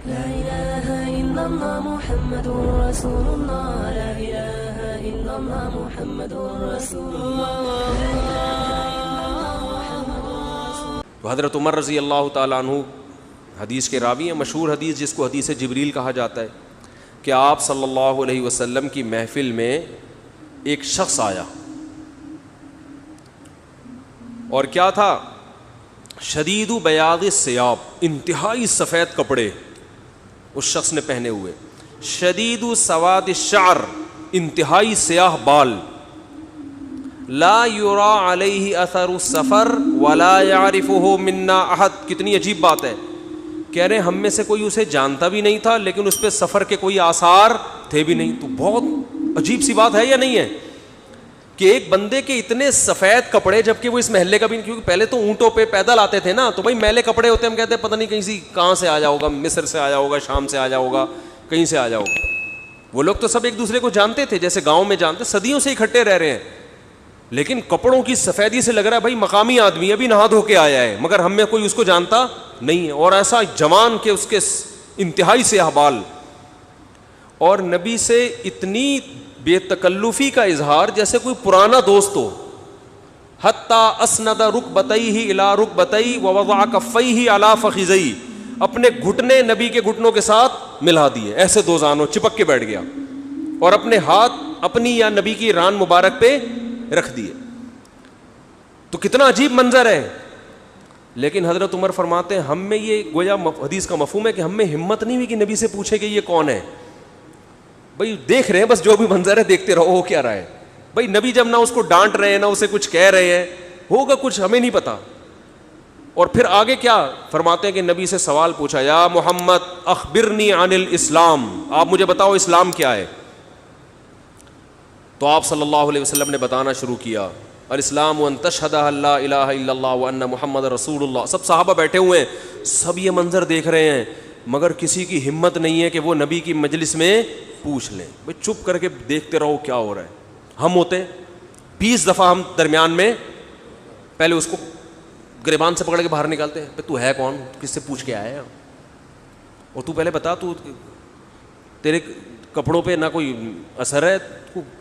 لا إله إلا الله محمد رسول الله لا إله إلا الله محمد رسول الله. تو حضرت عمر رضی اللہ تعالیٰ عنہ حدیث کے راوی ہیں، مشہور حدیث جس کو حدیث جبریل کہا جاتا ہے، کہ آپ صلی اللہ علیہ وسلم کی محفل میں ایک شخص آیا، اور کیا تھا؟ شدید بیاض الثیاب، انتہائی سفید کپڑے اس شخص نے پہنے ہوئے، شدید سواد الشعر، انتہائی سیاہ بال، لا یرا علیہ اثر السفر ولا یعرفہ منا احد. کتنی عجیب بات ہے، کہہ رہے ہم میں سے کوئی اسے جانتا بھی نہیں تھا لیکن اس پہ سفر کے کوئی آثار تھے بھی نہیں. تو بہت عجیب سی بات ہے یا نہیں ہے کہ ایک بندے کے اتنے سفید کپڑے، جبکہ وہ اس محلے کا بھی نہیں، کیونکہ پہلے تو اونٹوں پہ پیدل آتے تھے نا، تو بھائی میلے کپڑے ہوتے ہیں، ہم کہتے ہیں پتہ نہیں کہیں سے کہاں سے آیا ہوگا، مصر سے آیا ہوگا، شام سے آیا ہوگا، کہیں سے آیا ہوگا. وہ لوگ تو سب ایک دوسرے کو جانتے تھے، جیسے گاؤں میں جانتے، صدیوں سے اکٹھے رہ رہے ہیں، لیکن کپڑوں کی سفیدی سے لگ رہا ہے بھائی مقامی آدمی ابھی نہا دھو کے آیا ہے، مگر ہم میں کوئی اس کو جانتا نہیں ہے. اور ایسا جوان کہ اس کے انتہائی سیاہ بال، اور نبی سے اتنی بے تکلفی کا اظہار جیسے کوئی پرانا دوست ہو. حتی اسند رکبتیہ الی رکبتیہ ووضع کفیہ علی فخذیہ، اپنے گھٹنے نبی کے گھٹنوں کے ساتھ ملا دیے، ایسے دو زانوں چپک کے بیٹھ گیا، اور اپنے ہاتھ اپنی یا نبی کی ران مبارک پہ رکھ دیے. تو کتنا عجیب منظر ہے. لیکن حضرت عمر فرماتے ہیں ہم میں یہ گویا حدیث کا مفہوم ہے کہ ہم میں ہمت نہیں ہوئی کہ نبی سے پوچھے کہ یہ کون ہے. بھائی دیکھ رہے ہیں بس جو بھی منظر ہے دیکھتے رہو، ہو کیا رہا ہے. بھائی نبی جب نہ اس کو ڈانٹ رہے ہیں نہ اسے کچھ کہہ رہے ہیں، ہوگا کچھ ہمیں نہیں پتا. اور پھر آگے کیا فرماتے ہیں کہ نبی سے سوال پوچھا، یا محمد اخبرنی عن الاسلام، آپ مجھے بتاؤ اسلام کیا ہے. تو آپ صلی اللہ علیہ وسلم نے بتانا شروع کیا، الاسلام ان تشہد ان لا الہ الا اللہ وان محمد رسول اللہ. سب صحابہ بیٹھے ہوئے ہیں، سب یہ منظر دیکھ رہے ہیں، مگر کسی کی ہمت نہیں ہے کہ وہ نبی کی مجلس میں پوچھ لیں. بھئی چپ کر کے دیکھتے رہو کیا ہو رہا ہے. ہم ہوتے 20 دفعہ ہم درمیان میں پہلے اس کو گریبان سے پکڑ کے باہر نکالتے ہیں، تو ہے کون، کس سے پوچھ کے آیا ہے، اور تو پہلے بتا، تو تیرے کپڑوں پہ نہ کوئی اثر ہے،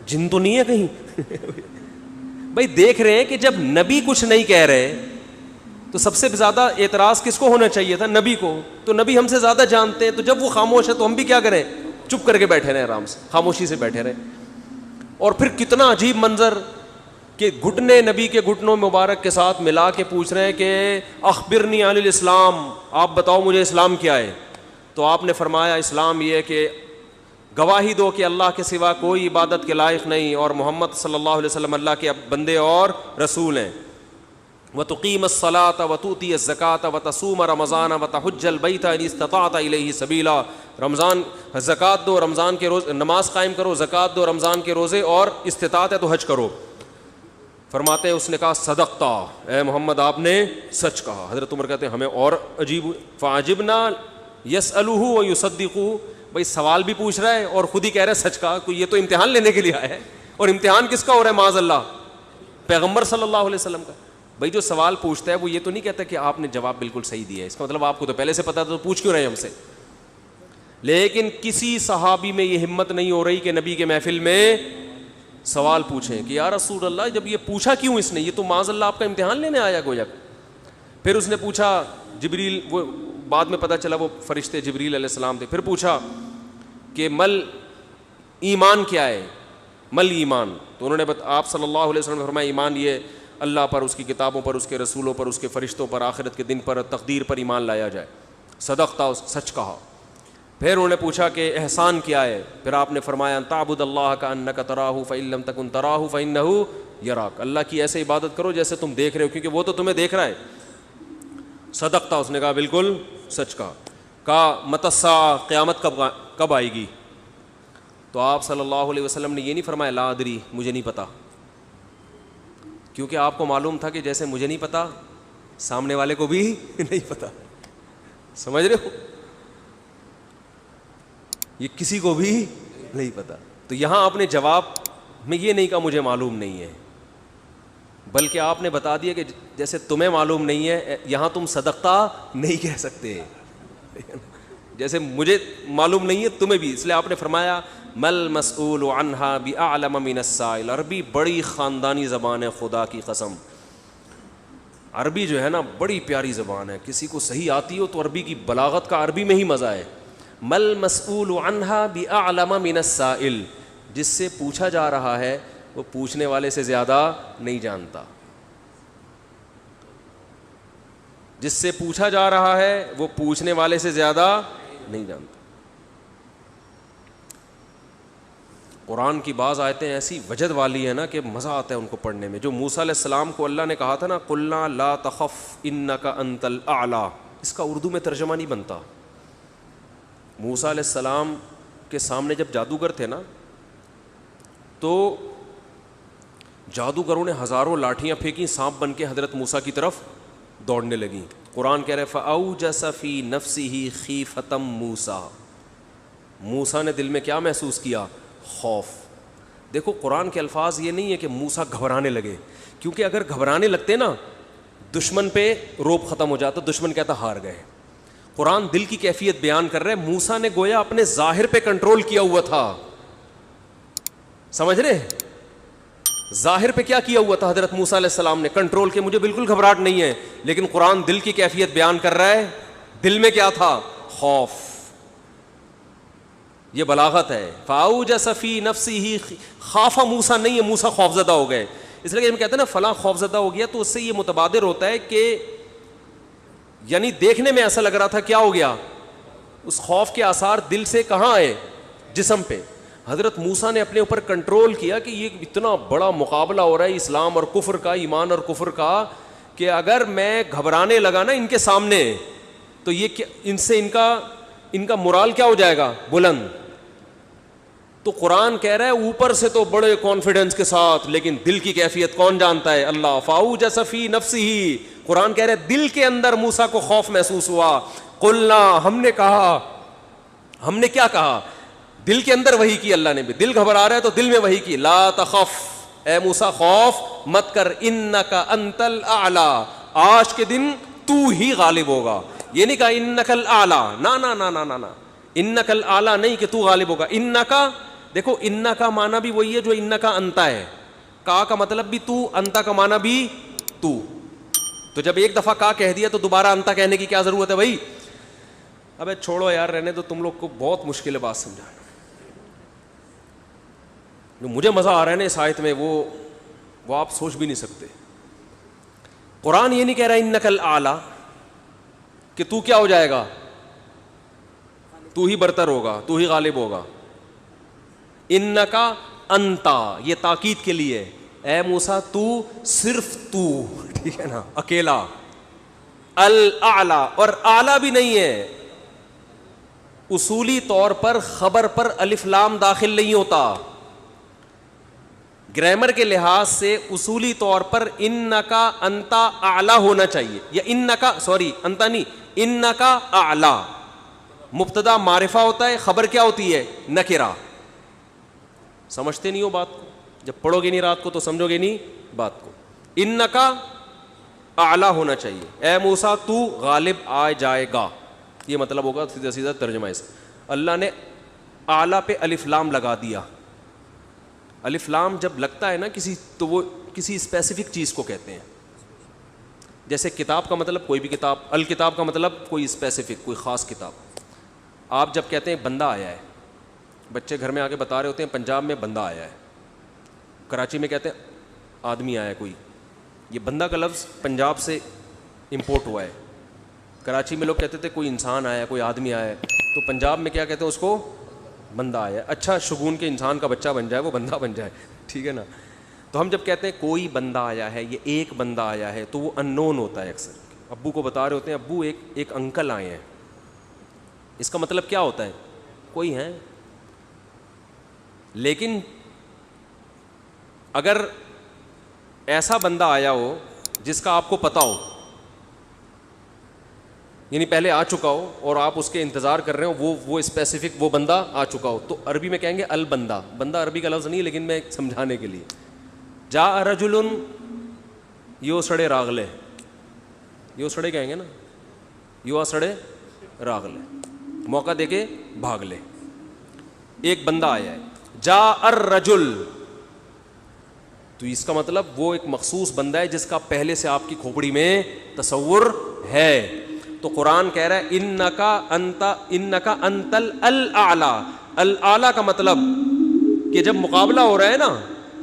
جن تو نہیں ہے کہیں. بھائی دیکھ رہے ہیں کہ جب نبی کچھ نہیں کہہ رہے تو سب سے زیادہ اعتراض کس کو ہونا چاہیے تھا؟ نبی کو. تو نبی ہم سے زیادہ جانتے ہیں، تو جب وہ خاموش ہے تو ہم بھی کیا کریں؟ چپ کر کے بیٹھے رہیں، آرام سے خاموشی سے بیٹھے رہیں. اور پھر کتنا عجیب منظر کہ گھٹنے نبی کے گھٹنوں مبارک کے ساتھ ملا کے پوچھ رہے ہیں کہ اخبرنی عن الاسلام، آپ بتاؤ مجھے اسلام کیا ہے. تو آپ نے فرمایا اسلام یہ ہے کہ گواہی دو کہ اللہ کے سوا کوئی عبادت کے لائق نہیں اور محمد صلی اللہ علیہ وسلم اللہ کے بندے اور رسول ہیں. وَتُقِيمَ الصَّلَاةَ وَتُؤْتِيَ الزَّكَاةَ وَتَصُومَ رَمَضَانَ وَتَحُجَّ الْبَيْتَ إِنِ اسْتَطَعْتَ إِلَيْهِ سَبِيلًا. رمضان زکوٰۃ دو، رمضان کے روز نماز قائم کرو، زکوٰۃ دو، رمضان کے روزے، اور استطاعت ہے تو حج کرو. فرماتے ہیں اس نے کہا صدقتا، اے محمد آپ نے سچ کہا. حضرت عمر کہتے ہیں ہمیں اور عجیب، فعجبنا یسألہ ویصدقہ. بھائی سوال بھی پوچھ رہا ہے اور خود ہی کہہ رہا ہے سچ کہا. کوئی یہ تو امتحان لینے کے لیے آیا ہے، اور امتحان کس کا ہو رہا ہے؟ معاذ اللہ پیغمبر صلی اللہ علیہ وسلم کا. بھائی جو سوال پوچھتا ہے وہ یہ تو نہیں کہتا کہ آپ نے جواب بالکل صحیح دیا ہے، اس کا مطلب آپ کو تو پہلے سے پتا تھا، تو پوچھ کیوں رہے ہم سے. لیکن کسی صحابی میں یہ ہمت نہیں ہو رہی کہ نبی کے محفل میں سوال پوچھیں کہ یا رسول اللہ جب یہ پوچھا کیوں اس نے، یہ تو معاذ اللہ آپ کا امتحان لینے آیا گویا. پھر اس نے پوچھا، جبریل، وہ بعد میں پتہ چلا وہ فرشتے جبریل علیہ السلام تھے. پھر پوچھا کہ مل ایمان کیا ہے، مل ایمان. تو انہوں نے آپ صلی اللہ علیہ وسلم نے فرمایا ایمان یہ اللہ پر، اس کی کتابوں پر، اس کے رسولوں پر، اس کے فرشتوں پر، آخرت کے دن پر، تقدیر پر ایمان لایا جائے. صدقتا، سچ کہا. پھر انہوں نے پوچھا کہ احسان کیا ہے. پھر آپ نے فرمایا ان تعبد اللہ کأنک تراہ فإن لم تکن تراہ فإنہ یراک. اللہ کی ایسے عبادت کرو جیسے تم دیکھ رہے ہو، کیونکہ وہ تو تمہیں دیکھ رہا ہے. صدقتا، اس نے کہا بالکل سچ کہا. کہا متی الساعہ، قیامت کب آئے گی؟ تو آپ صلی اللہ علیہ وسلم نے یہ نہیں فرمایا لا ادری، مجھے نہیں پتا، کیونکہ آپ کو معلوم تھا کہ جیسے مجھے نہیں پتا سامنے والے کو بھی نہیں پتا. سمجھ رہے ہو؟ یہ کسی کو بھی نہیں پتا. تو یہاں آپ نے جواب میں یہ نہیں کہا مجھے معلوم نہیں ہے، بلکہ آپ نے بتا دیا کہ جیسے تمہیں معلوم نہیں ہے، یہاں تم صدقتا نہیں کہہ سکتے. جیسے مجھے معلوم نہیں ہے تمہیں بھی, اس لیے آپ نے فرمایا مل مسئول عنہا بأعلم من السائل. عربی بڑی خاندانی زبان ہے, خدا کی قسم. عربی جو ہے نا بڑی پیاری زبان ہے, کسی کو صحیح آتی ہو تو عربی کی بلاغت کا عربی میں ہی مزہ ہے. مل مسئول عنہا بأعلم من السائل, جس سے پوچھا جا رہا ہے وہ پوچھنے والے سے زیادہ نہیں جانتا. جس سے پوچھا جا رہا ہے وہ پوچھنے والے سے زیادہ نہیں جانتا. قرآن کی بعض آیتیں ایسی وجد والی ہیں نا کہ مزہ آتا ہے ان کو پڑھنے میں. جو موسیٰ علیہ السلام کو اللہ نے کہا تھا نا قلنا لا تخف انک انت الاعلی, اس کا اردو میں ترجمہ نہیں بنتا. موسیٰ علیہ السلام کے سامنے جب جادوگر تھے نا تو جادوگروں نے ہزاروں لاٹھیاں پھینکی, سانپ بن کے حضرت موسیٰ کی طرف دوڑنے لگیں. قرآن کہہ رہے فَأَوْجَسَ فِي نَفْسِهِ خِيفَةً موسیٰ, موسیٰ نے دل میں کیا محسوس کیا؟ خوف. دیکھو قرآن کے الفاظ یہ نہیں ہے کہ موسیٰ گھبرانے لگے, کیونکہ اگر گھبرانے لگتے نا دشمن پہ روب ختم ہو جاتا, دشمن کہتا ہار گئے. قرآن دل کی کیفیت بیان کر رہے. موسیٰ نے گویا اپنے ظاہر پہ کنٹرول کیا ہوا تھا, سمجھ رہے؟ ظاہر پہ کیا کیا ہوا تھا حضرت موسیٰ علیہ السلام نے؟ کنٹرول کے مجھے بالکل گھبراہٹ نہیں ہے, لیکن قرآن دل کی کیفیت بیان کر رہا ہے. دل میں کیا تھا؟ خوف. یہ بلاغت ہے. فَأَوْجَسَ فِي نَفْسِهِ, خاف موسیٰ نہیں ہے, موسیٰ خوفزدہ ہو گئے. اس لیے ہم کہتے ہیں نا فلاں خوفزدہ ہو گیا, تو اس سے یہ متبادر ہوتا ہے کہ یعنی دیکھنے میں ایسا لگ رہا تھا کیا ہو گیا, اس خوف کے آثار دل سے کہاں آئے؟ جسم پہ. حضرت موسیٰ نے اپنے اوپر کنٹرول کیا کہ یہ اتنا بڑا مقابلہ ہو رہا ہے اسلام اور کفر کا, ایمان اور کفر کا, کہ اگر میں گھبرانے لگا نا ان کے سامنے تو یہ ان سے ان کا مرال کیا ہو جائے گا؟ بلند. تو قرآن کہہ رہا ہے اوپر سے تو بڑے کانفیڈنس کے ساتھ, لیکن دل کی کیفیت کون جانتا ہے؟ اللہ. فَأَوْجَسَ فِي نَفْسِهِ, قرآن کہہ رہا ہے دل کے اندر موسیٰ کو خوف محسوس ہوا. قلنا, ہم نے کہا, ہم نے کیا کہا؟ دل کے اندر وحی کی اللہ نے بھی. دل گھبرا رہا ہے تو دل میں وحی کی, لا تخف, اے موسیٰ خوف مت کر, انک انت الاعلی, آج کے دن تو ہی غالب ہوگا. یہ نہیں کہا انک الاعلی, نا نا نا نا نا, انک الاعلی نہیں کہ تو غالب ہوگا. انکا, دیکھو ان کا معنی بھی وہی ہے جو ان کا انتا ہے. کا مطلب بھی تو, انتا کا معنی بھی تو. تو جب ایک دفعہ کا کہہ دیا تو دوبارہ انتا کہنے کی کیا ضرورت ہے بھائی؟ ابے چھوڑو یار, رہنے تو, تم لوگ کو بہت مشکل ہے بات سمجھانا. جو مجھے مزہ آ رہا ہے نا اس آیت میں وہ آپ سوچ بھی نہیں سکتے. قرآن یہ نہیں کہہ رہا انک الاعلی کہ تو کیا ہو جائے گا, تو ہی برتر ہوگا, تو ہی غالب ہوگا. انکا انتا, یہ تاکید کے لیے, اے موسیٰ تو, صرف تو, ٹھیک ہے نا, اکیلا. الاعلی, اور اعلی بھی نہیں ہے. اصولی طور پر خبر پر الف لام داخل نہیں ہوتا. گرامر کے لحاظ سے اصولی طور پر انکا انتا اعلی ہونا چاہیے, یا انکا, سوری انتا نہیں, انکا اعلی. مبتدا معرفہ ہوتا ہے, خبر کیا ہوتی ہے؟ نکرہ. سمجھتے نہیں ہو بات کو, جب پڑھو گے نہیں رات کو تو سمجھو گے نہیں بات کو. انکا اعلی ہونا چاہیے, اے موسیٰ تو غالب آ جائے گا, یہ مطلب ہوگا سیدھا سیدھا ترجمہ اس. اللہ نے اعلی پہ الف لام لگا دیا. الف لام جب لگتا ہے نا کسی, تو وہ کسی اسپیسیفک چیز کو کہتے ہیں. جیسے کتاب کا مطلب کوئی بھی کتاب, الکتاب کا مطلب کوئی اسپیسیفک, کوئی خاص کتاب. آپ جب کہتے ہیں بندہ آیا ہے, بچے گھر میں آ کے بتا رہے ہوتے ہیں پنجاب میں بندہ آیا ہے, کراچی میں کہتے ہیں آدمی آیا ہے کوئی. یہ بندہ کا لفظ پنجاب سے امپورٹ ہوا ہے. کراچی میں لوگ کہتے تھے کوئی انسان آیا ہے, کوئی آدمی آیا ہے, تو پنجاب میں کیا کہتے ہیں اس کو؟ بندہ آیا ہے. اچھا شگون کے انسان کا بچہ بن جائے, وہ بندہ بن جائے, ٹھیک ہے نا. تو ہم جب کہتے ہیں کوئی بندہ آیا ہے, یہ ایک بندہ آیا ہے, تو وہ ان نون ہوتا ہے. اکثر ابو کو بتا رہے ہوتے ہیں ابو ایک انکل آئے ہیں, اس کا مطلب کیا ہوتا ہے؟ کوئی ہے. لیکن اگر ایسا بندہ آیا ہو جس کا آپ کو پتا ہو, یعنی پہلے آ چکا ہو اور آپ اس کے انتظار کر رہے ہو, وہ اسپیسیفک وہ بندہ آ چکا ہو, تو عربی میں کہیں گے البندہ. بندہ عربی کا لفظ نہیں, لیکن میں سمجھانے کے لیے, جاء رجل یو سڑے راغلے, یو سڑے کہیں گے نا, یو سڑے راغلے. موقع دے کے بھاگ لے. ایک بندہ آیا ہے, جا الرجل, تو اس کا مطلب وہ ایک مخصوص بندہ ہے جس کا پہلے سے آپ کی کھوپڑی میں تصور ہے. تو قرآن کہہ رہا ہے انکا انت الاعلی. الاعلی کا مطلب کہ جب مقابلہ ہو رہا ہے نا,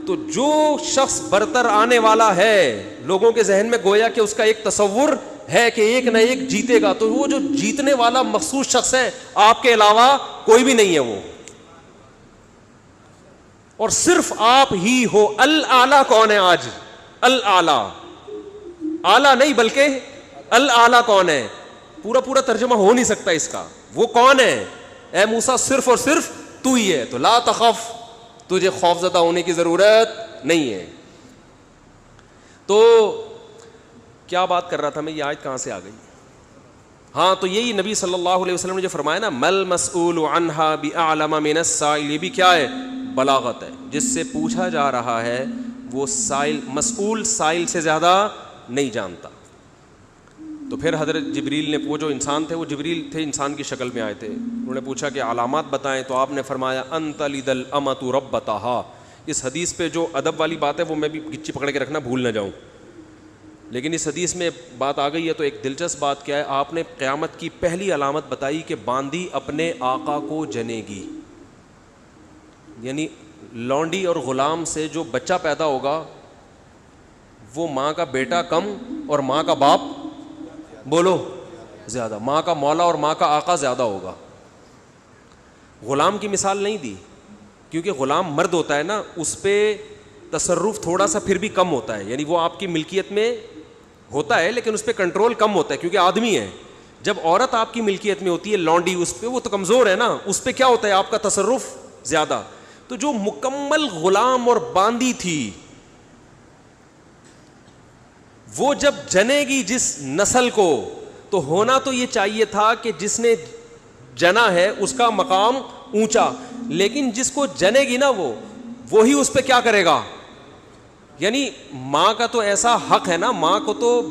تو جو شخص برتر آنے والا ہے لوگوں کے ذہن میں گویا کہ اس کا ایک تصور ہے کہ ایک نہ ایک جیتے گا, تو وہ جو جیتنے والا مخصوص شخص ہے, آپ کے علاوہ کوئی بھی نہیں ہے وہ, اور صرف آپ ہی ہو. الاعلی کون ہے آج؟ الاعلی, اعلی نہیں بلکہ الاعلی کون ہے؟ پورا ترجمہ ہو نہیں سکتا اس کا. وہ کون ہے؟ اے موسیٰ صرف اور صرف تو ہی ہے, تو لا تخف, تجھے خوف زدہ ہونے کی ضرورت نہیں ہے. تو کیا بات کر رہا تھا میں, یہ آیت کہاں سے آ گئی؟ ہاں, تو یہی نبی صلی اللہ علیہ وسلم نے جو فرمایا نا, مل مسئول عنہا بأعلم من السائل, یہ بھی کیا ہے؟ بلاغت ہے. جس سے پوچھا جا رہا ہے وہ سائل, مسئول سائل سے زیادہ نہیں جانتا. تو پھر حضرت جبریل نے, وہ جو انسان تھے, وہ جبریل تھے, انسان کی شکل میں آئے تھے, انہوں نے پوچھا کہ علامات بتائیں, تو آپ نے فرمایا انت لد الامۃ ربتہا. اس حدیث پہ جو ادب والی بات ہے وہ میں بھی گچی پکڑ کے رکھنا بھول نہ جاؤں, لیکن اس حدیث میں بات آ گئی ہے. تو ایک دلچسپ بات کیا ہے, آپ نے قیامت کی پہلی علامت بتائی کہ باندی اپنے آقا کو جنے گی. یعنی لونڈی اور غلام سے جو بچہ پیدا ہوگا وہ ماں کا بیٹا کم اور ماں کا باپ بولو زیادہ, ماں کا مولا اور ماں کا آقا زیادہ ہوگا. غلام کی مثال نہیں دی کیونکہ غلام مرد ہوتا ہے نا, اس پہ تصرف تھوڑا سا پھر بھی کم ہوتا ہے, یعنی وہ آپ کی ملکیت میں ہوتا ہے لیکن اس پہ کنٹرول کم ہوتا ہے کیونکہ آدمی ہے. جب عورت آپ کی ملکیت میں ہوتی ہے لونڈی, اس پہ وہ تو کمزور ہے نا, اس پہ کیا ہوتا ہے آپ کا تصرف زیادہ. تو جو مکمل غلام اور باندی تھی وہ جب جنے گی جس نسل کو, تو ہونا تو یہ چاہیے تھا کہ جس نے جنا ہے اس کا مقام اونچا, لیکن جس کو جنے گی نا وہی اس پہ کیا کرے گا. یعنی ماں کا تو ایسا حق ہے نا, ماں کو تو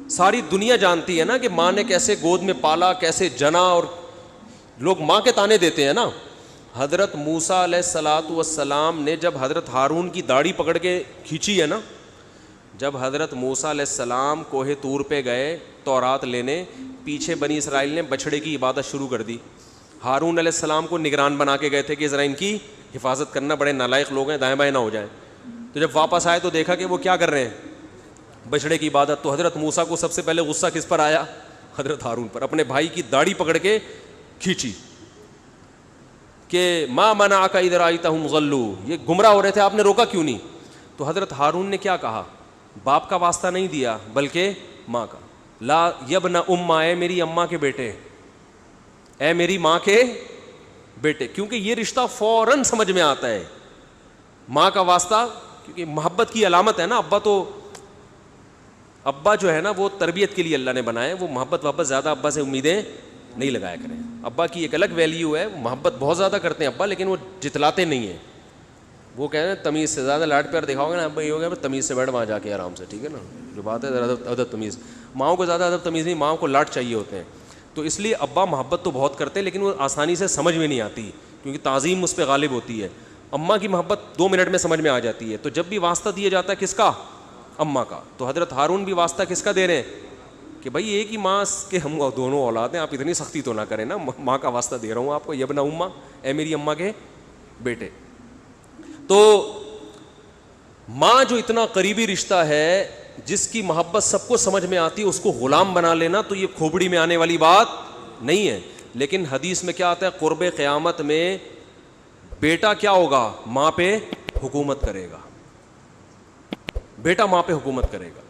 ساری دنیا جانتی ہے نا کہ ماں نے کیسے گود میں پالا, کیسے جنا, اور لوگ ماں کے تانے دیتے ہیں نا. حضرت موسیٰ علیہ الصلاۃ والسلام نے جب حضرت ہارون کی داڑھی پکڑ کے کھینچی ہے نا, جب حضرت موسیٰ علیہ السلام کوہ طور پہ گئے تورات لینے, پیچھے بنی اسرائیل نے بچھڑے کی عبادت شروع کر دی. ہارون علیہ السلام کو نگران بنا کے گئے تھے کہ ذرا ان کی حفاظت کرنا, بڑے نالائق لوگ ہیں, دائیں بائیں نہ ہو جائیں. تو جب واپس آئے تو دیکھا کہ وہ کیا کر رہے ہیں, بچھڑے کی عبادت. تو حضرت موسیٰ کو سب سے پہلے غصہ کس پر آیا؟ حضرت ہارون پر. اپنے بھائی کی داڑھی پکڑ کے کھینچی کہ ما منعک اذ رأیتہم ضلوا, یہ گمراہ ہو رہے تھے, آپ نے روکا کیوں نہیں؟ تو حضرت ہارون نے کیا کہا, باپ کا واسطہ نہیں دیا بلکہ ماں کا. لا یبن اماں, اے میری اماں کے بیٹے, اے میری ماں کے بیٹے, کیونکہ یہ رشتہ فوراً سمجھ میں آتا ہے. ماں کا واسطہ کیونکہ محبت کی علامت ہے نا. ابا جو ہے نا وہ تربیت کے لیے اللہ نے بنائے, وہ محبت زیادہ ابا سے امیدیں نہیں لگایا کریں. ابا کی ایک الگ ویلیو ہے, محبت بہت زیادہ کرتے ہیں ابا, لیکن وہ جتلاتے نہیں ہیں. وہ کہہ رہے ہیں تمیز سے زیادہ لاڈ پیار دکھاؤ گے نا ابا, یہ ہو گیا تمیز سے بیٹھ وہاں جا کے آرام سے, ٹھیک ہے نا, جو بات ہے ادب تمیز. ماؤں کو زیادہ ادب تمیز نہیں, ماؤں کو لاڈ چاہیے ہوتے ہیں. تو اس لیے ابا محبت تو بہت کرتے ہیں لیکن وہ آسانی سے سمجھ میں نہیں آتی کیونکہ تعظیم اس پہ غالب ہوتی ہے. اماں کی محبت 2 منٹ میں سمجھ میں آ جاتی ہے. تو جب بھی واسطہ دیا جاتا ہے کس کا؟ اماں کا. تو حضرت ہارون بھی واسطہ کس کا دے رہے ہیں کہ بھائی ایک ہی ماں کے ہم دونوں اولاد ہیں, آپ اتنی سختی تو نہ کریں نا, ماں کا واسطہ دے رہا ہوں آپ کو, یبن اماں, اے میری اماں کے بیٹے. تو ماں جو اتنا قریبی رشتہ ہے, جس کی محبت سب کو سمجھ میں آتی ہے, اس کو غلام بنا لینا تو یہ کھوپڑی میں آنے والی بات نہیں ہے. لیکن حدیث میں کیا آتا ہے, قرب قیامت میں بیٹا کیا ہوگا, ماں پہ حکومت کرے گا, بیٹا ماں پہ حکومت کرے گا.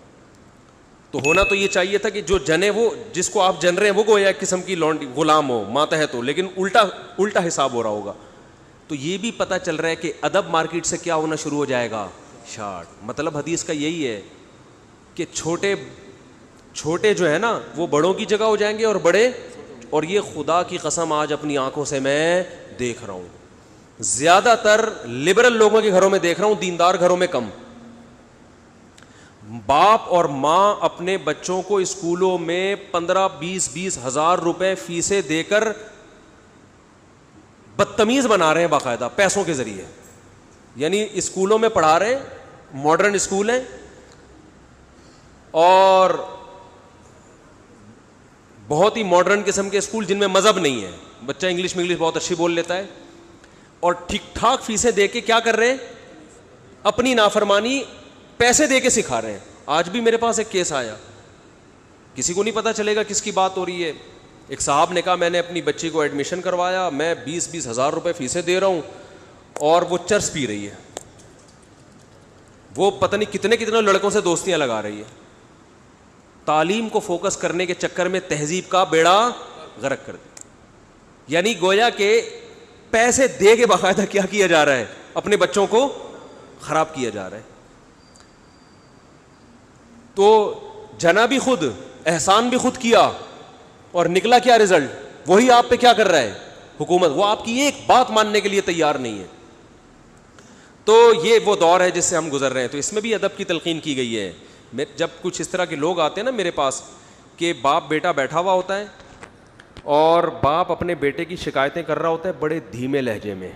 تو ہونا تو یہ چاہیے تھا کہ جو جنے, وہ جس کو آپ جن رہے ہیں وہ گویا ایک قسم کی لونڈی غلام ہو, ماتحت ہو, لیکن الٹا حساب ہو رہا ہوگا. تو یہ بھی پتہ چل رہا ہے کہ ادب مارکیٹ سے کیا ہونا شروع ہو جائے گا, شارٹ. مطلب حدیث کا یہی ہے کہ چھوٹے جو ہے نا وہ بڑوں کی جگہ ہو جائیں گے اور بڑے, اور یہ خدا کی قسم آج اپنی آنکھوں سے میں دیکھ رہا ہوں, زیادہ تر لبرل لوگوں کے گھروں میں دیکھ رہا ہوں, دیندار گھروں میں کم. باپ اور ماں اپنے بچوں کو اسکولوں میں 15-20 ہزار روپے فیسیں دے کر بدتمیز بنا رہے ہیں باقاعدہ پیسوں کے ذریعے. یعنی اسکولوں میں پڑھا رہے ہیں, ماڈرن اسکول ہیں, اور بہت ہی ماڈرن قسم کے اسکول جن میں مذہب نہیں ہے. بچہ انگلش بہت اچھی بول لیتا ہے, اور ٹھیک ٹھاک فیسیں دے کے کیا کر رہے ہیں, اپنی نافرمانی پیسے دے کے سکھا رہے ہیں. آج بھی میرے پاس ایک کیس آیا, کسی کو نہیں پتا چلے گا کس کی بات ہو رہی ہے. ایک صاحب نے کہا میں نے اپنی بچی کو ایڈمیشن کروایا, میں 20 ہزار روپے فیسیں دے رہا ہوں, اور وہ چرس پی رہی ہے, وہ پتہ نہیں کتنے لڑکوں سے دوستیاں لگا رہی ہے. تعلیم کو فوکس کرنے کے چکر میں تہذیب کا بیڑا غرق کر دیا. یعنی گویا کہ پیسے دے کے باقاعدہ کیا کیا جا رہا ہے, اپنے بچوں کو خراب کیا جا رہا ہے. تو جنا بھی خود, احسان بھی خود کیا, اور نکلا کیا رزلٹ, وہی آپ پہ کیا کر رہا ہے حکومت, وہ آپ کی ایک بات ماننے کے لیے تیار نہیں ہے. تو یہ وہ دور ہے جس سے ہم گزر رہے ہیں. تو اس میں بھی ادب کی تلقین کی گئی ہے. جب کچھ اس طرح کے لوگ آتے ہیں نا میرے پاس, کہ باپ بیٹا بیٹھا ہوا ہوتا ہے اور باپ اپنے بیٹے کی شکایتیں کر رہا ہوتا ہے بڑے دھیمے لہجے میں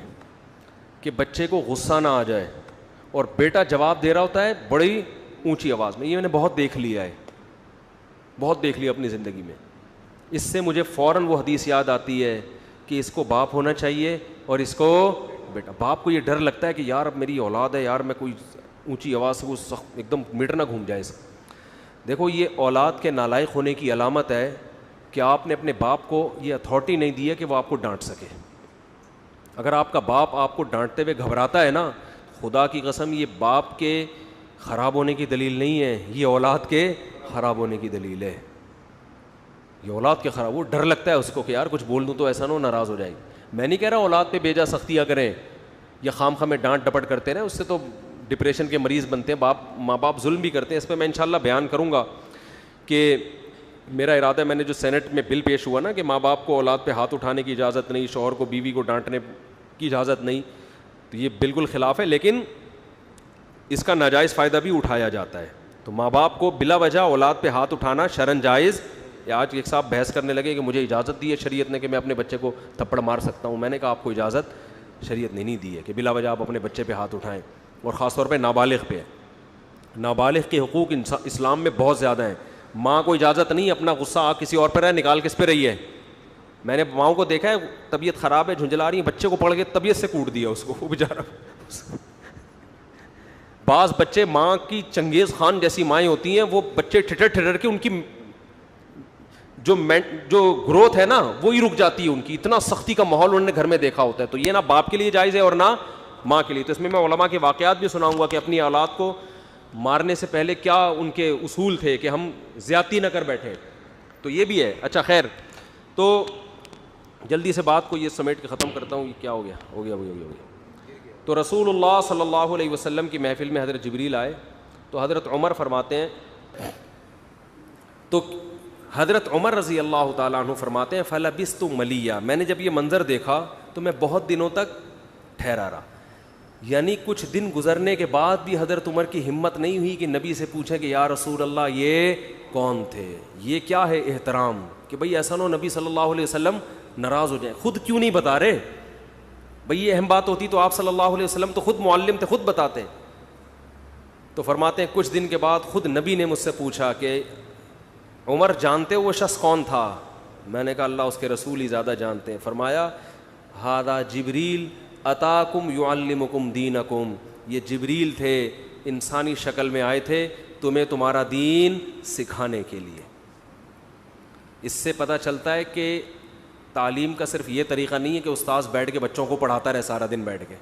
کہ بچے کو غصہ نہ آ جائے, اور بیٹا جواب دے رہا ہوتا ہے بڑی اونچی آواز میں. یہ میں نے بہت دیکھ لیا ہے, بہت دیکھ لیا اپنی زندگی میں. اس سے مجھے فوراً وہ حدیث یاد آتی ہے کہ اس کو باپ ہونا چاہیے اور اس کو بیٹا. باپ کو یہ ڈر لگتا ہے کہ یار اب میری اولاد ہے, یار میں کوئی اونچی آواز سے وہ ایک دم میٹر نہ گھوم جائے اس. دیکھو یہ اولاد کے نالائق ہونے کی علامت ہے کہ آپ نے اپنے باپ کو یہ اتھارٹی نہیں دی ہے کہ وہ آپ کو ڈانٹ سکے. اگر آپ کا باپ آپ کو ڈانٹتے ہوئے گھبراتا ہے نا, خدا کی قسم یہ باپ کے خراب ہونے کی دلیل نہیں ہے, یہ اولاد کے خراب ہونے کی دلیل ہے. یہ اولاد کے خراب, وہ ڈر لگتا ہے اس کو کہ یار کچھ بول دوں تو ایسا نہ ہو ناراض ہو جائے گی. میں نہیں کہہ رہا اولاد پہ بیجا سختیاں کریں یا خام خامے ڈانٹ ڈپٹ کرتے رہیں, اس سے تو ڈپریشن کے مریض بنتے ہیں. ماں باپ ظلم بھی کرتے ہیں. اس پہ میں انشاءاللہ بیان کروں گا کہ میرا ارادہ ہے, میں نے جو سینٹ میں بل پیش ہوا نا کہ ماں باپ کو اولاد پہ ہاتھ اٹھانے کی اجازت نہیں, شوہر کو بیوی کو ڈانٹنے کی اجازت نہیں, تو یہ بالکل خلاف ہے, لیکن اس کا ناجائز فائدہ بھی اٹھایا جاتا ہے. تو ماں باپ کو بلا وجہ اولاد پہ ہاتھ اٹھانا شرعاً جائز. آج ایک صاحب بحث کرنے لگے کہ مجھے اجازت دی ہے شریعت نے کہ میں اپنے بچے کو تھپڑ مار سکتا ہوں. میں نے کہا آپ کو اجازت شریعت نے نہیں دی ہے کہ بلا وجہ آپ اپنے بچے پہ ہاتھ اٹھائیں, اور خاص طور پہ نابالغ پہ. نابالغ کے حقوق اسلام میں بہت زیادہ ہیں. ماں کو اجازت نہیں اپنا غصہ آ کسی اور پہ رہے نکال کس پہ رہی ہے. میں نے ماؤں کو دیکھا ہے طبیعت خراب ہے جھنجھلا رہی ہے, بچے کو پڑھ کے طبیعت سے کوٹ دیا اس کو, وہ بیچارہ. بعض بچے ماں کی چنگیز خان جیسی مائیں ہوتی ہیں, وہ بچے ٹھٹر کے ان کی جو گروتھ ہے نا وہی رک جاتی ہے ان کی. اتنا سختی کا ماحول انہوں نے گھر میں دیکھا ہوتا ہے. تو یہ نہ باپ کے لیے جائز ہے اور نہ ماں کے لیے. تو اس میں علماء کے واقعات بھی سناؤں گا کہ اپنی اولاد کو مارنے سے پہلے کیا ان کے اصول تھے کہ ہم زیادتی نہ کر بیٹھیں. تو یہ بھی ہے. اچھا خیر, تو جلدی سے بات کو یہ سمیٹ کے ختم کرتا ہوں. یہ کیا ہو گیا, ہو گیا. تو رسول اللہ صلی اللہ علیہ وسلم کی محفل میں حضرت جبریل آئے تو حضرت عمر فرماتے ہیں, تو حضرت عمر رضی اللہ تعالیٰ عنہ فرماتے ہیں فلبثت ملیہ, میں نے جب یہ منظر دیکھا تو میں بہت دنوں تک ٹھہرا رہا. یعنی کچھ دن گزرنے کے بعد بھی حضرت عمر کی ہمت نہیں ہوئی کہ نبی سے پوچھیں کہ یا رسول اللہ یہ کون تھے, یہ کیا ہے احترام, کہ بھئی ایسا نہ ہو نبی صلی اللہ علیہ وسلم ناراض ہو جائیں. خود کیوں نہیں بتا رہے بھئی, یہ اہم بات ہوتی تو آپ صلی اللہ علیہ وسلم تو خود معلم تھے, خود بتاتے. تو فرماتے ہیں کچھ دن کے بعد خود نبی نے مجھ سے پوچھا کہ عمر جانتے ہو وہ شخص کون تھا؟ میں نے کہا اللہ اس کے رسول ہی زیادہ جانتے ہیں. فرمایا ھذا جبریل اتاکم یعلمکم دینکم, یہ جبریل تھے انسانی شکل میں آئے تھے تمہیں تمہارا دین سکھانے کے لیے. اس سے پتہ چلتا ہے کہ تعلیم کا صرف یہ طریقہ نہیں ہے کہ استاذ بیٹھ کے بچوں کو پڑھاتا رہے سارا دن بیٹھ کے.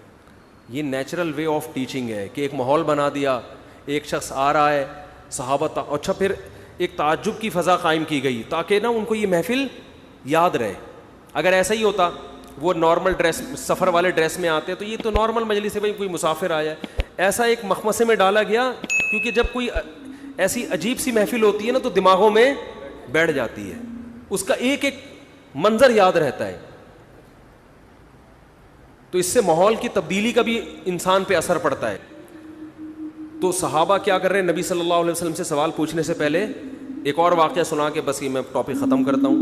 یہ نیچرل وے آف ٹیچنگ ہے کہ ایک ماحول بنا دیا, ایک شخص آ رہا ہے صحابہ, اچھا پھر ایک تعجب کی فضا قائم کی گئی تاکہ نا ان کو یہ محفل یاد رہے. اگر ایسا ہی ہوتا وہ نارمل ڈریس سفر والے ڈریس میں آتے تو یہ تو نارمل مجلس ہے بھائی کوئی مسافر آیا ہے, ایسا ایک مخمصے میں ڈالا گیا کیونکہ جب کوئی ایسی عجیب سی محفل ہوتی ہے نا تو دماغوں میں بیٹھ جاتی ہے, اس کا ایک ایک منظر یاد رہتا ہے. تو اس سے ماحول کی تبدیلی کا بھی انسان پہ اثر پڑتا ہے. تو صحابہ کیا کر رہے ہیں, نبی صلی اللہ علیہ وسلم سے سوال پوچھنے سے پہلے ایک اور واقعہ سنا کے بس یہ میں ٹاپک ختم کرتا ہوں.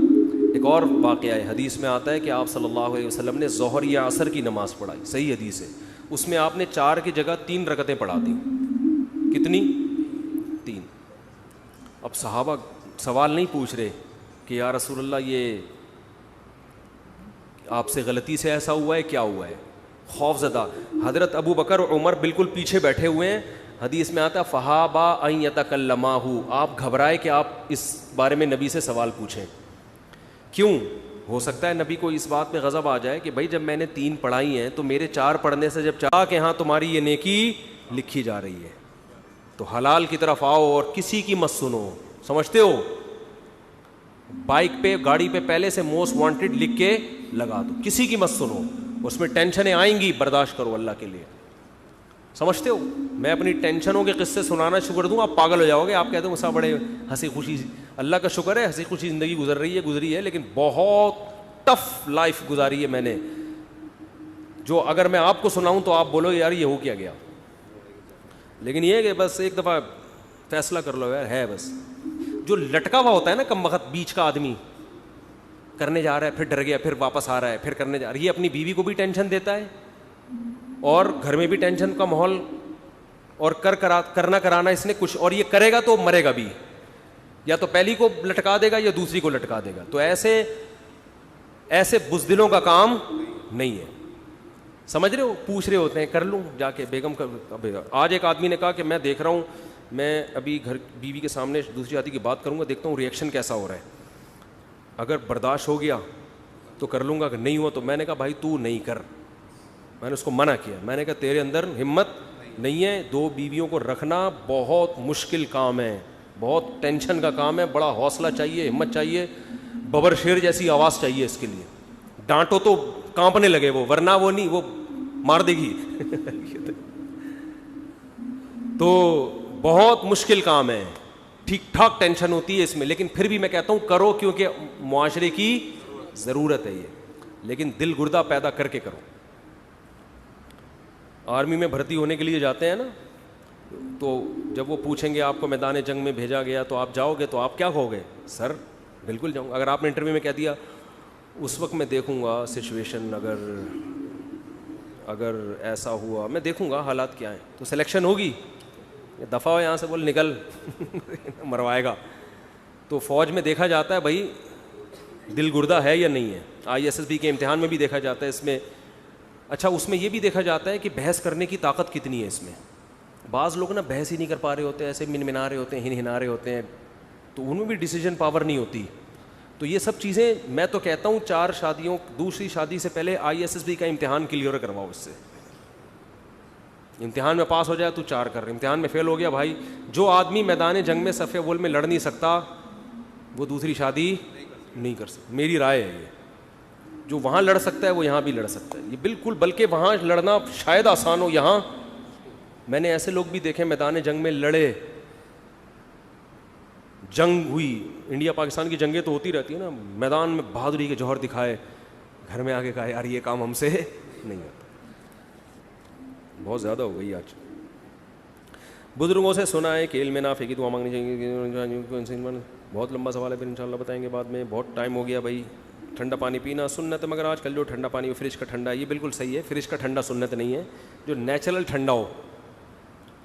ایک اور واقعہ ہے, حدیث میں آتا ہے کہ آپ صلی اللہ علیہ وسلم نے ظہر یا عصر کی نماز پڑھائی, صحیح حدیث ہے, اس میں آپ نے 4 کی جگہ 3 رکعتیں پڑھا دیں. کتنی؟ 3. اب صحابہ سوال نہیں پوچھ رہے کہ یا رسول اللہ یہ آپ سے غلطی سے ایسا ہوا ہے, کیا ہوا ہے, خوف زدہ. حضرت ابو بکر اور عمر بالکل پیچھے بیٹھے ہوئے ہیں. حدیث میں آتا فہابا ان یتکلماہ, آپ گھبرائے کہ آپ اس بارے میں نبی سے سوال پوچھیں. کیوں؟ ہو سکتا ہے نبی کو اس بات میں غضب آ جائے کہ بھائی جب میں نے 3 پڑھائی ہیں تو میرے 4 پڑھنے سے جب چاہ کہ ہاں تمہاری یہ نیکی لکھی جا رہی ہے تو حلال کی طرف آؤ اور کسی کی مت سنو. سمجھتے ہو, بائک پہ گاڑی پہ پہلے سے موسٹ وانٹیڈ لکھ کے لگا دو, کسی کی مت سنو, اس میں ٹینشنیں آئیں گی, برداشت کرو اللہ کے لیے. سمجھتے ہو, میں اپنی ٹینشنوں کے قصے سنانا شروع کر دوں آپ پاگل ہو جاؤ گے. آپ کہتے ہو مسا بڑے ہنسی خوشی, اللہ کا شکر ہے ہنسی خوشی زندگی گزری ہے, لیکن بہت ٹف لائف گزاری ہے میں نے, جو اگر میں آپ کو سناؤں تو آپ بولو یار یہ ہو کیا گیا. لیکن یہ کہ بس ایک دفعہ فیصلہ کر لو یار, ہے بس. جو لٹکا ہوا ہوتا ہے نا کم وقت بیچ کا آدمی, کرنے جا رہا ہے پھر ڈر گیا, پھر واپس آ رہا ہے, پھر کرنے جا رہا ہے, یہ اپنی بیوی کو بھی ٹینشن دیتا ہے اور گھر میں بھی ٹینشن کا ماحول, اور کرنا کرانا اس نے کچھ, اور یہ کرے گا تو مرے گا بھی, یا تو پہلی کو لٹکا دے گا یا دوسری کو لٹکا دے گا. تو ایسے بزدلوں کا کام نہیں ہے. سمجھ رہے ہو, پوچھ رہے ہوتے ہیں کر لوں جا کے بیگم کا. آج ایک آدمی نے کہا کہ میں دیکھ رہا ہوں, میں ابھی گھر بیوی کے سامنے دوسری شادی کی بات کروں گا, دیکھتا ہوں ریئیکشن کیسا ہو رہا ہے, اگر برداشت ہو گیا تو کر لوں گا, اگر نہیں ہوا تو. میں نے کہا بھائی تو نہیں کر, میں نے اس کو منع کیا. میں نے کہا تیرے اندر ہمت نہیں ہے, 2 بیویوں کو رکھنا بہت مشکل کام ہے, بہت ٹینشن کا کام ہے, بڑا حوصلہ چاہیے, ہمت چاہیے, ببر شیر جیسی آواز چاہیے اس کے لیے. ڈانٹو تو کانپنے لگے وہ, ورنہ وہ نہیں, وہ مار دے گی. تو بہت مشکل کام ہے, ٹھیک ٹھاک ٹینشن ہوتی ہے اس میں, لیکن پھر بھی میں کہتا ہوں کرو کیونکہ معاشرے کی ضرورت ہے یہ, لیکن دل گردہ پیدا کر کے کرو. آرمی میں بھرتی ہونے کے لیے جاتے ہیں نا, تو جب وہ پوچھیں گے آپ کو میدان جنگ میں بھیجا گیا تو آپ جاؤ گے, تو آپ کیا کہو گے؟ سر بالکل جاؤں. اگر آپ نے انٹرویو میں کہہ دیا اس وقت میں دیکھوں گا سچویشن, اگر ایسا ہوا میں دیکھوں گا حالات کیا ہیں, تو سلیکشن ہوگی. دفعہ ہو یہاں سے, بول نکل, مروائے گا. تو فوج میں دیکھا جاتا ہے بھائی دل گردہ ہے یا نہیں ہے. ISSB کے امتحان میں بھی دیکھا جاتا ہے اس میں. اچھا اس میں یہ بھی دیکھا جاتا ہے کہ بحث کرنے کی طاقت کتنی ہے اس میں. بعض لوگ نا بحث ہی نہیں کر پا رہے ہوتے, ایسے منمنا رہے ہوتے ہیں, ہنا رہے ہوتے ہیں, تو ان میں بھی ڈیسیجن پاور نہیں ہوتی. تو یہ سب چیزیں میں تو کہتا ہوں 4 شادیوں, دوسری شادی سے پہلے ISSB کا امتحان کلیئر کرواؤ. اس سے امتحان میں پاس ہو جائے تو 4 کر, امتحان میں فیل ہو گیا بھائی, جو آدمی میدان جنگ میں صف اول میں لڑ نہیں سکتا وہ دوسری شادی نہیں کر سکتا. میری رائے ہے یہ, جو وہاں لڑ سکتا ہے وہ یہاں بھی لڑ سکتا ہے. یہ بالکل, بلکہ وہاں لڑنا شاید آسان ہو, یہاں میں نے ایسے لوگ بھی دیکھے میدان جنگ میں لڑے, جنگ ہوئی, انڈیا پاکستان کی جنگیں تو ہوتی رہتی ہیں نا, میدان میں بہادری کے جوہر دکھائے, گھر میں آ کے کہا یار یہ کام ہم سے نہیں ہوتا. بہت زیادہ ہو گئی آج. بزرگوں سے سنا ہے کہ علم نافع کی دعا مانگنی چاہیے. بہت لمبا سوال ہے, پھر انشاءاللہ بتائیں گے بعد میں. بہت ٹائم ہو گیا بھائی. ٹھنڈا پانی پینا سنت ہے, مگر آج کل جو ٹھنڈا پانی فریج کا ٹھنڈا, یہ بالکل صحیح ہے. فریج کا ٹھنڈا سنت نہیں ہے, جو نیچرل ٹھنڈا ہو,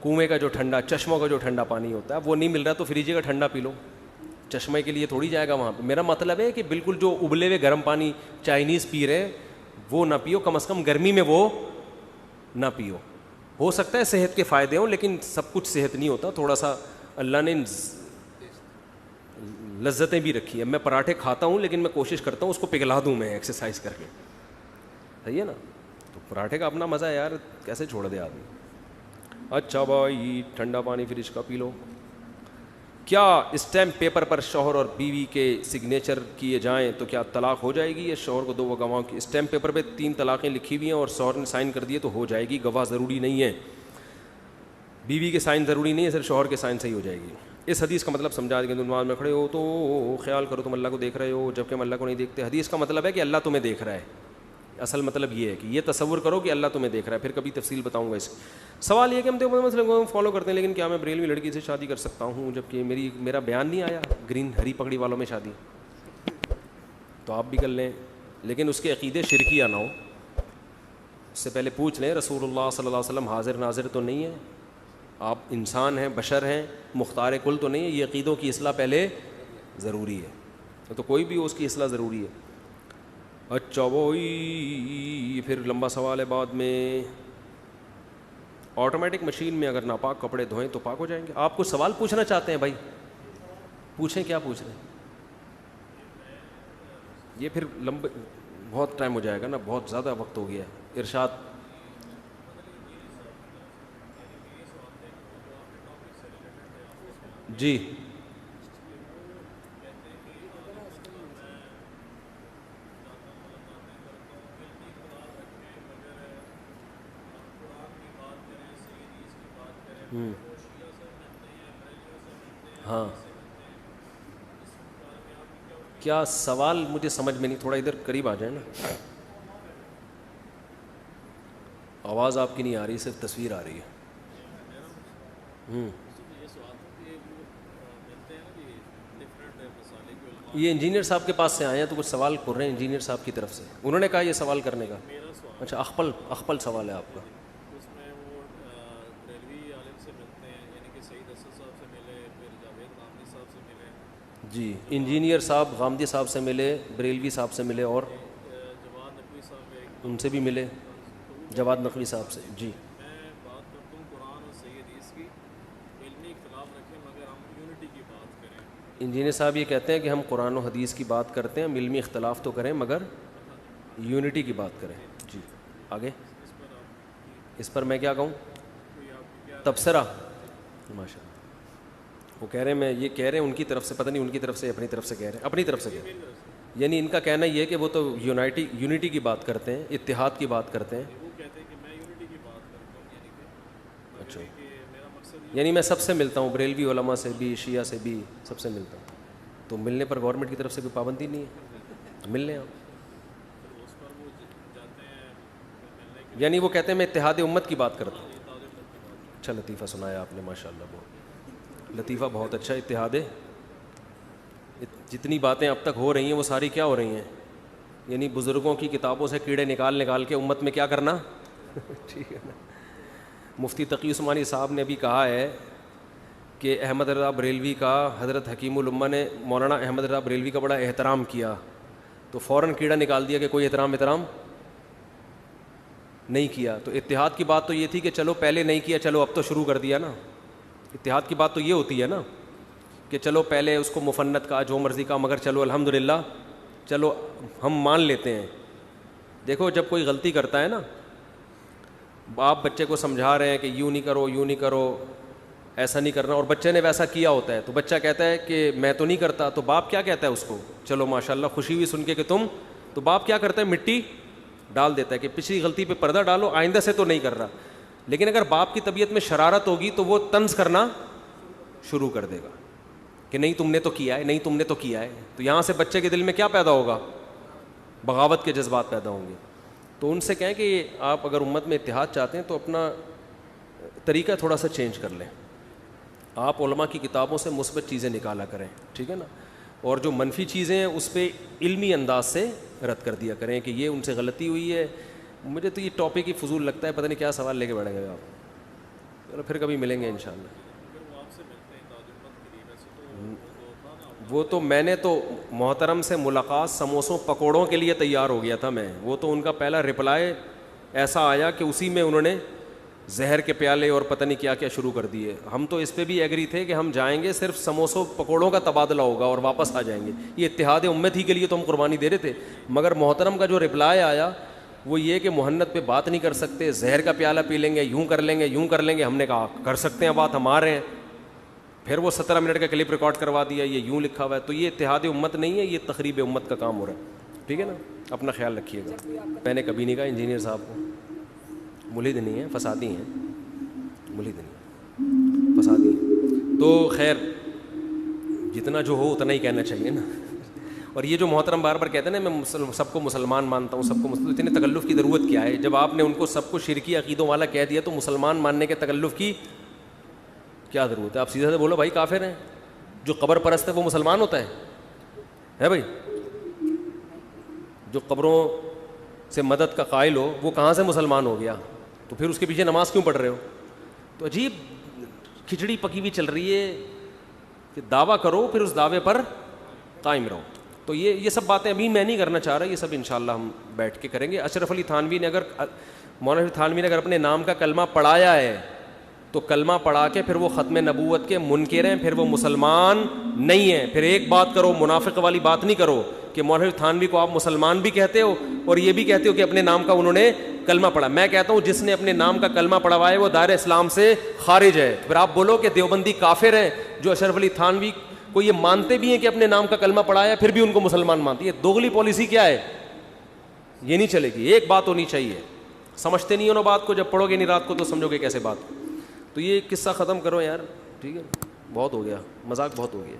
کنویں کا جو ٹھنڈا, چشموں کا جو ٹھنڈا پانی ہوتا ہے وہ نہیں مل رہا تو فریج کا ٹھنڈا پی لو. چشمے کے لیے تھوڑی جائے گا وہاں پہ. میرا مطلب ہے کہ بالکل جو ابلے ہوئے گرم پانی چائنیز پی رہے وہ نہ پیو, کم از کم گرمی میں وہ نہ پیو. ہو سکتا ہے صحت کے فائدے ہوں, لیکن سب کچھ صحت نہیں ہوتا. تھوڑا سا اللہ نے لذتیں بھی رکھی ہیں. میں پراٹھے کھاتا ہوں لیکن میں کوشش کرتا ہوں اس کو پگھلا دوں میں ایکسرسائز کر کے, صحیح ہے نا. تو پراٹھے کا اپنا مزہ ہے یار, کیسے چھوڑ دے آدمی. اچھا بھائی ٹھنڈا پانی فریج کا پی لو. کیا اسٹیمپ پیپر پر شوہر اور بیوی کے سگنیچر کیے جائیں تو کیا طلاق ہو جائے گی؟ یا شوہر کو 2 گواہوں کی اسٹیمپ پیپر پہ 3 طلاقیں لکھی ہوئی ہیں اور شوہر نے سائن کر دیے تو ہو جائے گی, گواہ ضروری نہیں ہے. بیوی کے سائن ضروری نہیں ہے, صرف شوہر کے سائن صحیح ہو جائے گی. اس حدیث کا مطلب سمجھا دیں. نماز میں کھڑے ہو تو خیال کرو تم اللہ کو دیکھ رہے ہو جبکہ ہم اللہ کو نہیں دیکھتے. حدیث کا مطلب ہے کہ اللہ تمہیں دیکھ رہا ہے, اصل مطلب یہ ہے کہ یہ تصور کرو کہ اللہ تمہیں دیکھ رہا ہے. پھر کبھی تفصیل بتاؤں گا اس کی. سوال یہ کہ ہم دیوبند مسئلے کو فالو کرتے ہیں, لیکن کیا میں بریلوی لڑکی سے شادی کر سکتا ہوں جبکہ میرا بیان نہیں آیا گرین ہری پگڑی والوں میں شادی؟ تو آپ بھی کر لیں, لیکن اس کے عقیدے شرکیہ نہ ہو. اس سے پہلے پوچھ لیں رسول اللہ صلی اللہ علیہ وسلم حاضر ناظر تو نہیں ہے, آپ انسان ہیں, بشر ہیں, مختار کل تو نہیں ہے. یہ عقیدوں کی اصلاح پہلے ضروری ہے, تو کوئی بھی ہو اس کی اصلاح ضروری ہے. اچھا وہی پھر لمبا سوال ہے بعد میں. آٹومیٹک مشین میں اگر ناپاک کپڑے دھوئیں تو پاک ہو جائیں گے؟ آپ کچھ سوال پوچھنا چاہتے ہیں بھائی, پوچھیں, کیا پوچھ رہے ہیں؟ یہ پھر لمبے بہت ٹائم ہو جائے گا نا, بہت زیادہ وقت ہو گیا ہے. ارشاد. جی ہاں, کیا سوال مجھے سمجھ میں نہیں, تھوڑا ادھر قریب آ جائیں نا. آواز آپ کی نہیں آ رہی, صرف تصویر آ رہی ہے. یہ انجینئر صاحب کے پاس سے آئے ہیں تو کچھ سوال کر رہے ہیں انجینئر صاحب کی طرف سے, انہوں نے کہا یہ سوال کرنے کا. اچھا اخپل سوال ہے آپ کا. اس میں وہ بریلوی عالم سے ملتے ہیں, یعنی کہ سعید اسد صاحب سے ملے, پھر جاوید غامدی صاحب سے ملے. جی, انجینئر صاحب غامدی صاحب سے ملے, بریلوی صاحب سے ملے, اور جواد نقوی صاحب ان سے بھی ملے, جواد نقوی صاحب سے. جی میں بات کرتا ہوں قرآن اور صحیح حدیث کی. علمی اختلاف رکھیں مگر ہم یونٹی کی بات کریں. انجینئر صاحب یہ کہتے ہیں کہ ہم قرآن و حدیث کی بات کرتے ہیں, علمی اختلاف تو کریں مگر یونٹی کی بات کریں. جی آگے. اس پر میں کیا کہوں؟ تبصرہ. ماشاء اللہ. وہ کہہ رہے ہیں, میں یہ کہہ رہے ہیں ان کی طرف سے, پتہ نہیں ان کی طرف سے اپنی طرف سے کہہ رہے ہیں, اپنی طرف سے کہہ رہے ہیں. یعنی ان کا کہنا یہ ہے کہ وہ تو یونٹی کی بات کرتے ہیں, اتحاد کی بات کرتے ہیں. وہ کہتے ہیں کہ میں یونٹی کی بات کرتا ہوں, یعنی کہ اچھا, میرا مقصد یعنی میں سب سے ملتا ہوں, بریلوی علماء سے بھی, شیعہ سے بھی, سب سے ملتا ہوں. تو ملنے پر گورنمنٹ کی طرف سے کوئی پابندی نہیں ہے, مل لیں آپ. اس پر وہ جاتے ہیں ملنے کے. یعنی وہ کہتے ہیں میں اتحاد امت کی بات کرتا ہوں. اچھا لطیفہ سنایا آپ نے, ماشاء اللہ, بہت لطیفہ, بہت اچھا. اتحاد, جتنی باتیں اب تک ہو رہی ہیں وہ ساری کیا ہو رہی ہیں؟ یعنی بزرگوں کی کتابوں سے کیڑے نکال کے امت میں کیا کرنا. ٹھیک ہے نا. مفتی تقی عثمانی صاحب نے بھی کہا ہے کہ احمد رضا بریلوی کا, حضرت حکیم الامہ نے مولانا احمد رضا بریلوی کا بڑا احترام کیا, تو فوراً کیڑا نکال دیا کہ کوئی احترام نہیں کیا. تو اتحاد کی بات تو یہ تھی کہ چلو پہلے نہیں کیا, چلو اب تو شروع کر دیا نا. اتحاد کی بات تو یہ ہوتی ہے نا کہ چلو پہلے اس کو مفنت کا, جو مرضی کا, مگر چلو الحمدللہ, چلو ہم مان لیتے ہیں. دیکھو جب کوئی غلطی کرتا ہے نا, آپ بچے کو سمجھا رہے ہیں کہ یوں نہیں کرو, ایسا نہیں کرنا, اور بچے نے ویسا کیا ہوتا ہے, تو بچہ کہتا ہے کہ میں تو نہیں کرتا, تو باپ کیا کہتا ہے اس کو, چلو ماشاءاللہ خوشی ہوئی سن کے کہ تم, تو باپ کیا کرتا ہے, مٹی ڈال دیتا ہے کہ پچھلی غلطی پہ پردہ ڈالو, آئندہ سے تو نہیں کر رہا. لیکن اگر باپ کی طبیعت میں شرارت ہوگی تو وہ طنز کرنا شروع کر دے گا کہ نہیں تم نے تو کیا ہے, تو یہاں سے بچے کے دل میں کیا پیدا ہوگا, بغاوت کے جذبات پیدا ہوں گے. تو ان سے کہیں کہ آپ اگر امت میں اتحاد چاہتے ہیں تو اپنا طریقہ تھوڑا سا چینج کر لیں. آپ علماء کی کتابوں سے مثبت چیزیں نکالا کریں, ٹھیک ہے نا, اور جو منفی چیزیں ہیں اس پہ علمی انداز سے رد کر دیا کریں کہ یہ ان سے غلطی ہوئی ہے. مجھے تو یہ ٹاپک ہی فضول لگتا ہے, پتہ نہیں کیا سوال لے کے بیٹھ گئے آپ. چلو پھر کبھی ملیں گے انشاءاللہ. وہ تو میں نے تو محترم سے ملاقات سموسوں پکوڑوں کے لیے تیار ہو گیا تھا میں. وہ تو ان کا پہلا رپلائی ایسا آیا کہ اسی میں انہوں نے زہر کے پیالے اور پتہ نہیں کیا کیا شروع کر دیے. ہم تو اس پہ بھی ایگری تھے کہ ہم جائیں گے, صرف سموسوں پکوڑوں کا تبادلہ ہوگا اور واپس آ جائیں گے. یہ اتحاد امت ہی کے لیے تو ہم قربانی دے رہے تھے. مگر محترم کا جو رپلائی آیا وہ یہ کہ محنت پہ بات نہیں کر سکتے, زہر کا پیالہ پی لیں گے, یوں کر لیں گے. ہم نے کہا کر سکتے ہیں بات, ہم آ رہے ہیں. پھر وہ 17 منٹ کا کلپ ریکارڈ کروا دیا, یہ یوں لکھا ہوا ہے. تو یہ اتحاد امت نہیں ہے, یہ تخریب امت کا کام ہو رہا ہے. ٹھیک ہے نا, اپنا خیال رکھیے گا. میں نے کبھی نہیں کہا انجینئر صاحب کو, ملحد نہیں ہیں, فسادی ہیں, ملحد نہیں, فسادی ہیں. تو خیر جتنا جو ہو اتنا ہی کہنا چاہیے نا. اور یہ جو محترم بار بار کہتے ہیں نا میں سب کو مسلمان مانتا ہوں, سب کو مسلم, اتنے تکلف کی ضرورت کیا ہے؟ جب آپ نے ان کو سب کو شرکی عقیدوں والا کہہ دیا تو مسلمان ماننے کے تکلف کی کیا ضرورت ہے؟ آپ سیدھے سے بولو بھائی کافر ہیں. جو قبر پرست ہے وہ مسلمان ہوتا ہے بھائی؟ جو قبروں سے مدد کا قائل ہو وہ کہاں سے مسلمان ہو گیا؟ تو پھر اس کے پیچھے نماز کیوں پڑھ رہے ہو؟ تو عجیب کھچڑی پکی ہوئی چل رہی ہے کہ دعویٰ کرو پھر اس دعوے پر قائم رہو. تو یہ سب باتیں ابھی میں نہیں کرنا چاہ رہا, یہ سب انشاءاللہ ہم بیٹھ کے کریں گے. اشرف علی تھانوی نے مولانا تھانوی نے اگر اپنے نام کا کلمہ پڑھایا ہے تو کلمہ پڑھا کے پھر وہ ختم نبوت کے منکر ہیں, پھر وہ مسلمان نہیں ہیں. پھر ایک بات کرو, منافق والی بات نہیں کرو کہ مولانا تھانوی کو آپ مسلمان بھی کہتے ہو اور یہ بھی کہتے ہو کہ اپنے نام کا انہوں نے کلمہ پڑھا. میں کہتا ہوں جس نے اپنے نام کا کلمہ پڑھوایا وہ دائرہ اسلام سے خارج ہے. پھر آپ بولو کہ دیوبندی کافر ہیں جو اشرف علی تھانوی کو یہ مانتے بھی ہیں کہ اپنے نام کا کلمہ پڑھایا پھر بھی ان کو مسلمان مانتی ہے. دوغلی پالیسی کیا ہے؟ یہ نہیں چلے گی. ایک بات ہونی چاہیے. سمجھتے نہیں ہو نا بات کو, جب پڑھو گے نہیں رات کو تو سمجھو گے کیسے بات. تو یہ قصہ ختم کرو یار, ٹھیک ہے؟ بہت ہو گیا, مذاق بہت ہو گیا.